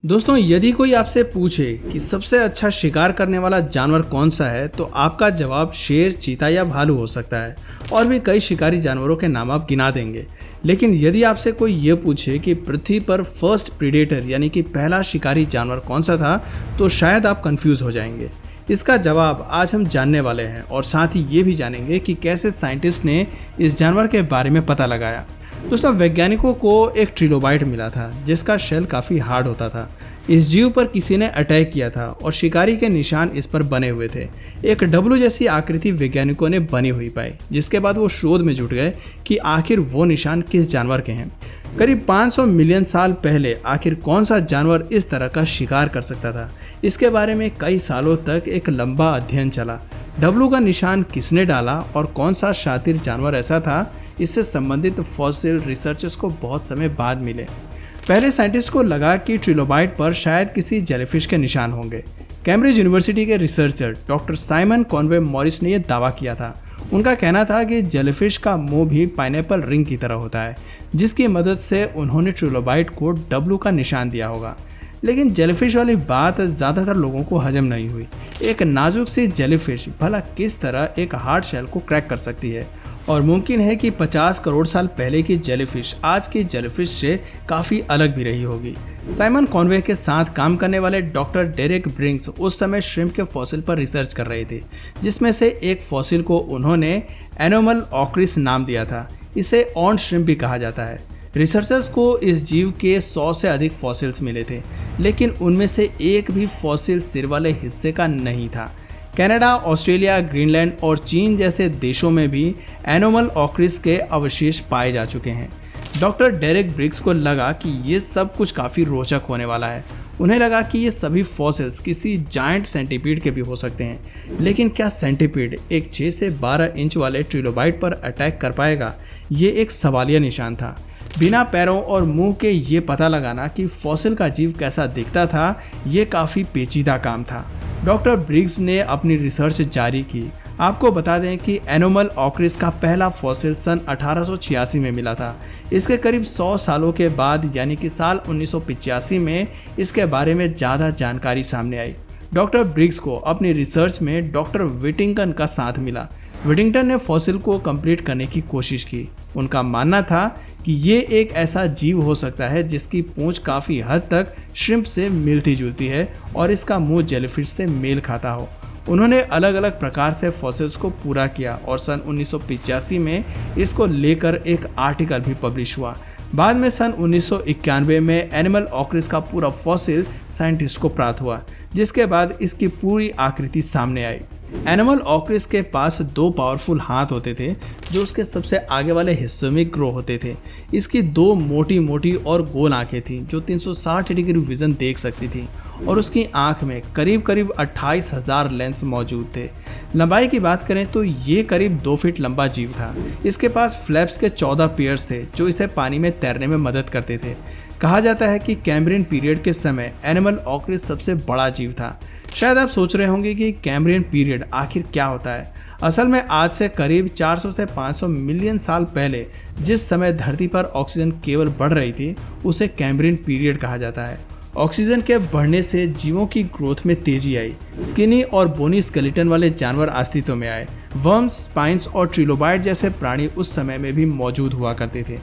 दोस्तों, यदि कोई आपसे पूछे कि सबसे अच्छा शिकार करने वाला जानवर कौन सा है, तो आपका जवाब शेर, चीता या भालू हो सकता है। और भी कई शिकारी जानवरों के नाम आप गिना देंगे। लेकिन यदि आपसे कोई ये पूछे कि पृथ्वी पर फर्स्ट प्रीडेटर यानी कि पहला शिकारी जानवर कौन सा था, तो शायद आप कंफ्यूज हो जाएंगे। इसका जवाब आज हम जानने वाले हैं और साथ ही ये भी जानेंगे कि कैसे साइंटिस्ट ने इस जानवर के बारे में पता लगाया। दोस्तों, वैज्ञानिकों को एक ट्रिलोबाइट मिला था जिसका शेल काफ़ी हार्ड होता था। इस जीव पर किसी ने अटैक किया था और शिकारी के निशान इस पर बने हुए थे। एक डब्लू जैसी आकृति वैज्ञानिकों ने बनी हुई पाई, जिसके बाद वो शोध में जुट गए कि आखिर वो निशान किस जानवर के हैं। करीब 500 मिलियन साल पहले आखिर कौन सा जानवर इस तरह का शिकार कर सकता था, इसके बारे में कई सालों तक एक लंबा अध्ययन चला। डब्लू का निशान किसने डाला और कौन सा शातिर जानवर ऐसा था, इससे संबंधित फॉसिल रिसर्चर्स को बहुत समय बाद मिले। पहले साइंटिस्ट को लगा कि ट्रिलोबाइट पर शायद किसी जेलीफिश के निशान होंगे। कैम्ब्रिज यूनिवर्सिटी के researcher doctor Simon Conway Morris ने यह दावा किया था। उनका कहना था कि जेलीफिश का मुंह भी पाइनएप्पल रिंग की तरह होता है, जिसकी मदद से उन्होंने ट्रिलोबाइट को डब्लू का निशान दिया होगा। लेकिन जेलीफिश वाली बात ज़्यादातर लोगों को हजम नहीं हुई। एक नाजुक सी जेलीफिश भला किस तरह एक हार्ड शेल को क्रैक कर सकती है, और मुमकिन है कि 50 करोड़ साल पहले की जेलीफिश आज की जेलीफिश से काफ़ी अलग भी रही होगी। साइमन कॉनवे के साथ काम करने वाले डॉक्टर डेरेक ब्रिंक्स उस समय श्रिम्प के फॉसिल पर रिसर्च कर रहे थे, जिसमें से एक फॉसिल को उन्होंने एनोमल ऑक्रिस नाम दिया था। इसे ऑन्ड श्रिम्प भी कहा जाता है। रिसर्चर्स को इस जीव के 100 से अधिक फॉसिल्स मिले थे, लेकिन उनमें से एक भी फॉसिल सिर वाले हिस्से का नहीं था। कनाडा, ऑस्ट्रेलिया, ग्रीनलैंड और चीन जैसे देशों में भी एनोमल ऑक्रिस के अवशेष पाए जा चुके हैं। डॉक्टर डेरेक ब्रिक्स को लगा कि ये सब कुछ काफ़ी रोचक होने वाला है। उन्हें लगा कि ये सभी फॉसिल्स किसी जायंट सेंटीपीड के भी हो सकते हैं। लेकिन क्या सेंटीपीड एक 6 से 12 इंच वाले ट्रिलोबाइट पर अटैक कर पाएगा? ये एक सवालिया निशान था। बिना पैरों और मुंह के ये पता लगाना कि फॉसिल का जीव कैसा दिखता था, ये काफ़ी पेचीदा काम था। डॉक्टर ब्रिग्स ने अपनी रिसर्च जारी की। आपको बता दें कि एनोमल ऑक्रिस का पहला फॉसिल सन 1886 में मिला था। इसके करीब 100 सालों के बाद यानी कि साल 1985 में इसके बारे में ज़्यादा जानकारी सामने आई। डॉक्टर ब्रिग्स को अपनी रिसर्च में डॉक्टर विटिंगटन का साथ मिला। विटिंगटन ने फॉसिल को कंप्लीट करने की कोशिश की। उनका मानना था कि ये एक ऐसा जीव हो सकता है जिसकी पूंछ काफ़ी हद तक श्रिम्प से मिलती जुलती है और इसका मुंह जेलीफिश से मेल खाता हो। उन्होंने अलग अलग प्रकार से फॉसिल्स को पूरा किया और सन 1985 में इसको लेकर एक आर्टिकल भी पब्लिश हुआ। बाद में सन 1991 में एनिमल ऑक्रिस का पूरा फॉसिल साइंटिस्ट को प्राप्त हुआ, जिसके बाद इसकी पूरी आकृति सामने आई। एनिमल ऑक्रिस के पास 2 पावरफुल हाथ होते थे जो उसके सबसे आगे वाले हिस्सों में ग्रो होते थे। इसकी 2 मोटी मोटी और गोल आंखें थीं जो 360 डिग्री विजन देख सकती थीं, और उसकी आंख में करीब 28,000 लेंस मौजूद थे। लंबाई की बात करें तो ये करीब 2 फीट लंबा जीव था। इसके पास फ्लैप्स के 14 पेयर्स थे जो इसे पानी में तैरने में मदद करते थे। कहा जाता है कि कैम्ब्रियन पीरियड के समय एनिमल ऑक्रिस सबसे बड़ा जीव था। शायद आप सोच रहे होंगे कि कैम्ब्रियन पीरियड आखिर क्या होता है। असल में आज से करीब 400 से 500 मिलियन साल पहले जिस समय धरती पर ऑक्सीजन केवल बढ़ रही थी, उसे कैम्ब्रियन पीरियड कहा जाता है। ऑक्सीजन के बढ़ने से जीवों की ग्रोथ में तेजी आई। स्किनी और बोनी स्केलेटन वाले जानवर अस्तित्व में आए। वर्म्स, स्पाइन्स और ट्रिलोबाइट जैसे प्राणी उस समय में भी मौजूद हुआ करते थे।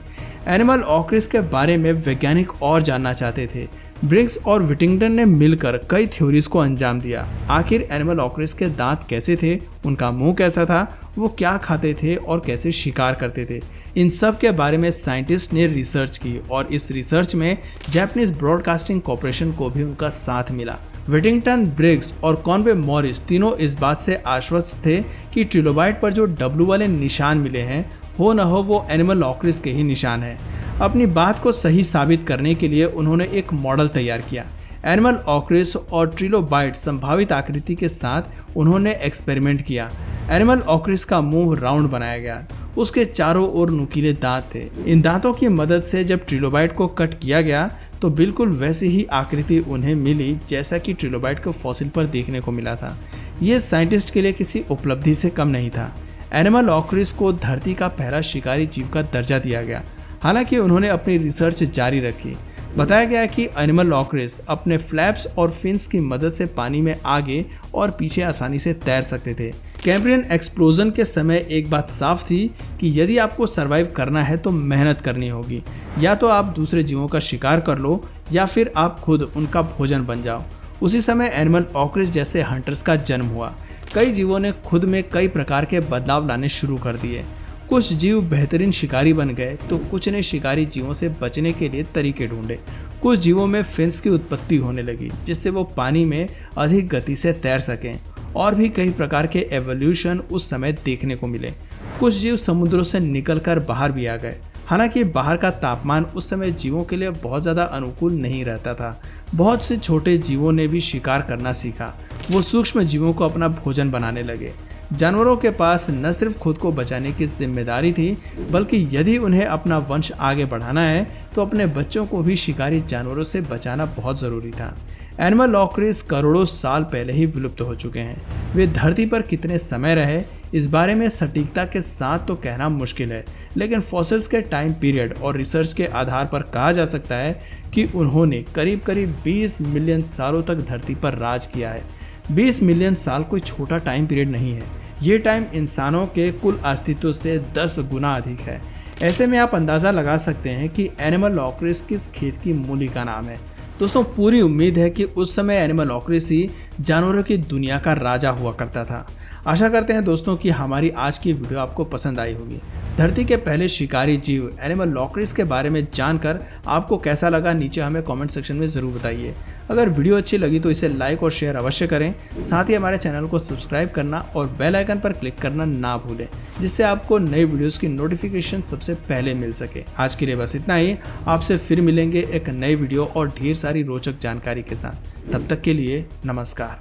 एनिमल ऑक्रिस के बारे में वैज्ञानिक और जानना चाहते थे। ब्रिग्स और विटिंगटन ने मिलकर कई थ्योरीज को अंजाम दिया। आखिर एनिमल ऑक्रिस के दांत कैसे थे, उनका मुंह कैसा था, वो क्या खाते थे और कैसे शिकार करते थे, इन सब के बारे में साइंटिस्ट ने रिसर्च की, और इस रिसर्च में जापानीज ब्रॉडकास्टिंग कॉर्पोरेशन को भी उनका साथ मिला। विटिंगटन, ब्रिग्स और कॉनवे मॉरिस तीनों इस बात से आश्वस्त थे कि ट्रिलोबाइट पर जो डब्लू वाले निशान मिले हैं, हो न हो वो एनिमल ऑक्रिस के ही निशान हैं। अपनी बात को सही साबित करने के लिए उन्होंने एक मॉडल तैयार किया। एनिमल ऑक्रिस और ट्रिलोबाइट संभावित आकृति के साथ उन्होंने एक्सपेरिमेंट किया। एनिमल ऑक्रिस का मुंह राउंड बनाया गया। उसके चारों ओर नुकीले दांत थे। इन दांतों की मदद से जब ट्रिलोबाइट को कट किया गया तो बिल्कुल वैसी ही आकृति उन्हें मिली जैसा कि ट्रिलोबाइट को फॉसिल पर देखने को मिला था। ये साइंटिस्ट के लिए किसी उपलब्धि से कम नहीं था। एनिमल ऑक्रिस को धरती का पहला शिकारी जीव का दर्जा दिया गया। हालांकि उन्होंने अपनी रिसर्च जारी रखी। बताया गया है कि एनिमल लॉकरेस अपने फ्लैप्स और फिन्स की मदद से पानी में आगे और पीछे आसानी से तैर सकते थे। कैम्ब्रियन एक्सप्लोजन के समय एक बात साफ थी कि यदि आपको सरवाइव करना है तो मेहनत करनी होगी। या तो आप दूसरे जीवों का शिकार कर लो या फिर आप खुद उनका भोजन बन जाओ। उसी समय एनिमल लॉकरेस जैसे हंटर्स का जन्म हुआ। कई जीवों ने खुद में कई प्रकार के बदलाव लाने शुरू कर दिए। कुछ जीव बेहतरीन शिकारी बन गए तो कुछ ने शिकारी जीवों से बचने के लिए तरीके ढूंढे। कुछ जीवों में फिन्स की उत्पत्ति होने लगी जिससे वो पानी में अधिक गति से तैर सकें। और भी कई प्रकार के एवोल्यूशन उस समय देखने को मिले। कुछ जीव समुद्रों से निकलकर बाहर भी आ गए। हालांकि बाहर का तापमान उस समय जीवों के लिए बहुत ज़्यादा अनुकूल नहीं रहता था। बहुत से छोटे जीवों ने भी शिकार करना सीखा। वो सूक्ष्म जीवों को अपना भोजन बनाने लगे। जानवरों के पास न सिर्फ खुद को बचाने की जिम्मेदारी थी, बल्कि यदि उन्हें अपना वंश आगे बढ़ाना है तो अपने बच्चों को भी शिकारी जानवरों से बचाना बहुत ज़रूरी था। एनिमल लॉकरेस करोड़ों साल पहले ही विलुप्त हो चुके हैं। वे धरती पर कितने समय रहे इस बारे में सटीकता के साथ तो कहना मुश्किल है, लेकिन फॉसिल्स के टाइम पीरियड और रिसर्च के आधार पर कहा जा सकता है कि उन्होंने करीब करीब 20 मिलियन सालों तक धरती पर राज किया है। 20 मिलियन साल कोई छोटा टाइम पीरियड नहीं है। ये टाइम इंसानों के कुल अस्तित्व से 10 गुना अधिक है। ऐसे में आप अंदाज़ा लगा सकते हैं कि एनिमल लॉकरेस किस खेत की मूली का नाम है। दोस्तों, पूरी उम्मीद है कि उस समय एनिमल लॉकरेस ही जानवरों की दुनिया का राजा हुआ करता था। आशा करते हैं दोस्तों कि हमारी आज की वीडियो आपको पसंद आई होगी। धरती के पहले शिकारी जीव एनिमल लॉकरेस के बारे में जानकर आपको कैसा लगा, नीचे हमें कमेंट सेक्शन में ज़रूर बताइए। अगर वीडियो अच्छी लगी तो इसे लाइक और शेयर अवश्य करें। साथ ही हमारे चैनल को सब्सक्राइब करना और बेल आइकन पर क्लिक करना ना भूलें, जिससे आपको नई वीडियोस की नोटिफिकेशन सबसे पहले मिल सके। आज के लिए बस इतना ही। आपसे फिर मिलेंगे एक नई वीडियो और ढेर सारी रोचक जानकारी के साथ। तब तक के लिए नमस्कार।